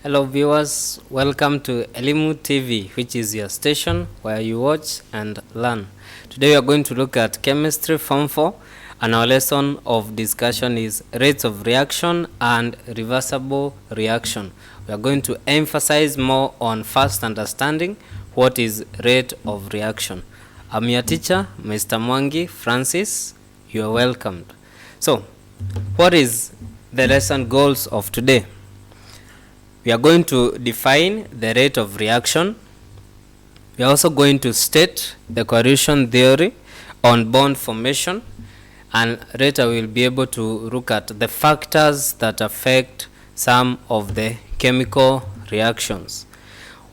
Hello viewers, welcome to Elimu TV, which is your station where you watch and learn. Today we are going to look at Chemistry Form 4 and our lesson of discussion is rates of reaction and reversible reaction. We are going to emphasize more on first understanding what is rate of reaction. I'm your teacher, Mr. Mwangi Francis. You are welcomed. So, what is the lesson goals of today? We are going to define the rate of reaction. We are also going to state the cohesion theory on bond formation, and later we will be able to look at the factors that affect some of the chemical reactions.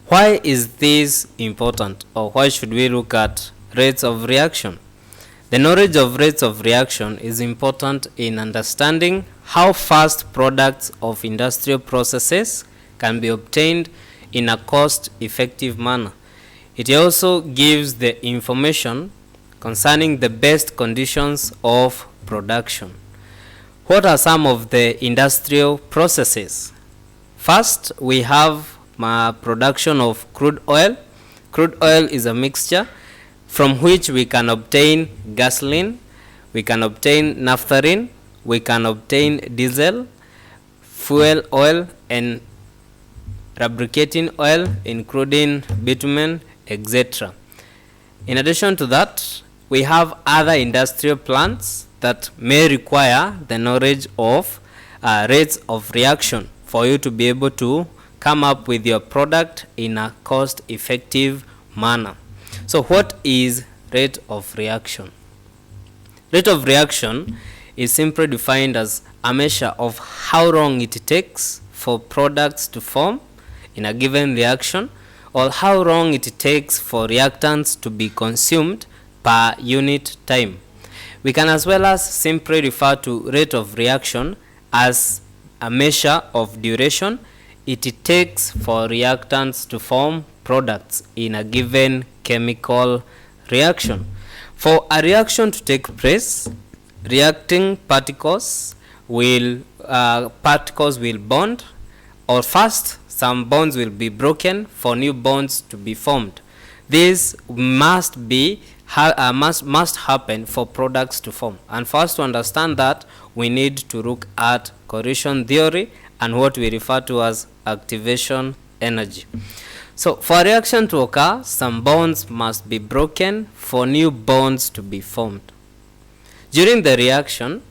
Why is this important, or why should we look at rates of reaction? The knowledge of rates of reaction is important in understanding how fast products of industrial processes can be obtained in a cost-effective manner. It also gives the information concerning the best conditions of production. What are some of the industrial processes? First, we have production of crude oil. Crude oil is a mixture from which we can obtain gasoline, we can obtain naphthalene, we can obtain diesel, fuel oil, and lubricating oil, including bitumen, etc. In addition to that, we have other industrial plants that may require the knowledge of rates of reaction for you to be able to come up with your product in a cost-effective manner. So what is rate of reaction? Rate of reaction is simply defined as a measure of how long it takes for products to form in a given reaction, or how long it takes for reactants to be consumed per unit time. We can as well as simply refer to rate of reaction as a measure of duration it takes for reactants to form products in a given chemical reaction. For a reaction to take place, reacting particles will bond, or first some bonds will be broken for new bonds to be formed. This must happen for products to form. And for us to understand that, we need to look at cohesion theory and what we refer to as activation energy. So for a reaction to occur, some bonds must be broken for new bonds to be formed. During the reaction,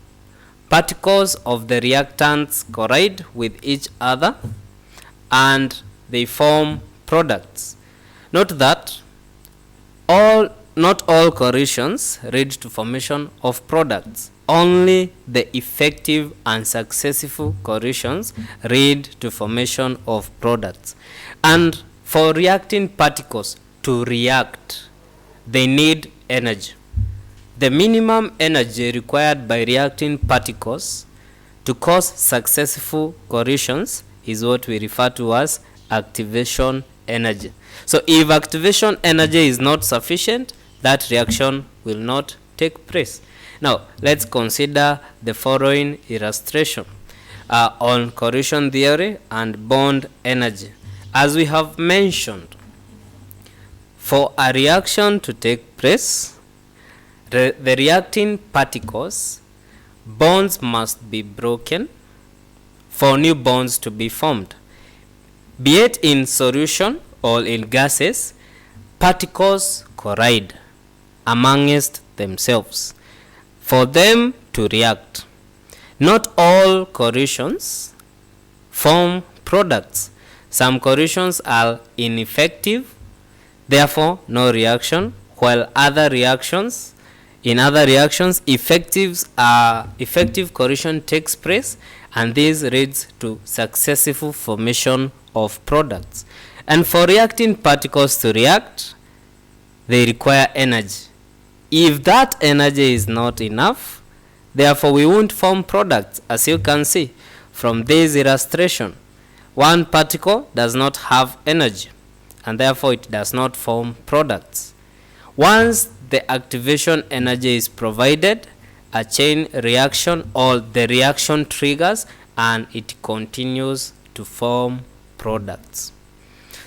particles of the reactants collide with each other and they form products. Note that not all cohesions lead to formation of products. Only the effective and successful cohesions lead to formation of products. And for reacting particles to react, they need energy. The minimum energy required by reacting particles to cause successful cohesions is what we refer to as activation energy. So if activation energy is not sufficient, that reaction will not take place. Now let's consider the following illustration on cohesion theory and bond energy. As we have mentioned, for a reaction to take place, the reacting particles, bonds must be broken for new bonds to be formed. Be it in solution or in gases, particles collide amongst themselves for them to react. Not all cohesions form products. Some cohesions are ineffective, therefore no reaction, while in other reactions effective cohesion takes place, and this leads to successful formation of products. And for reacting particles to react, they require energy. If that energy is not enough, therefore we won't form products. As you can see from this illustration, one particle does not have energy, and therefore it does not form products. Once the activation energy is provided, a chain reaction or the reaction triggers and it continues to form products.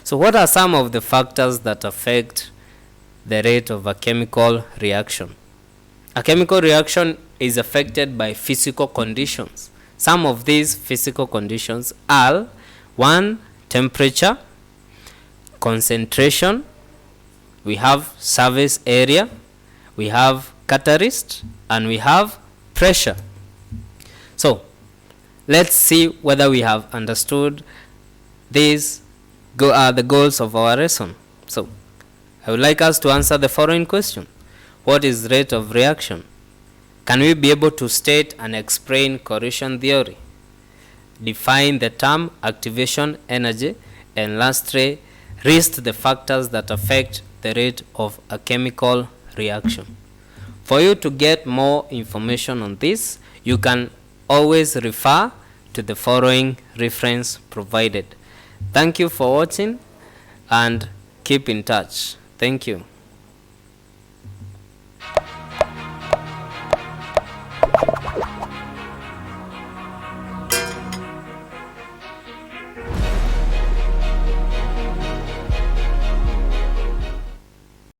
So what are some of the factors that affect the rate of a chemical reaction? A chemical reaction is affected by physical conditions. Some of these physical conditions are: 1. Temperature, concentration, we have surface area, we have catalyst, and we have pressure. So let's see whether we have understood these the goals of our lesson. So I would like us to answer the following question: what is rate of reaction? Can we be able to state and explain corrosion theory? Define the term activation energy, and lastly, list the factors that affect the rate of a chemical reaction. For you to get more information on this, you can always refer to the following reference provided. Thank you for watching and keep in touch. Thank you.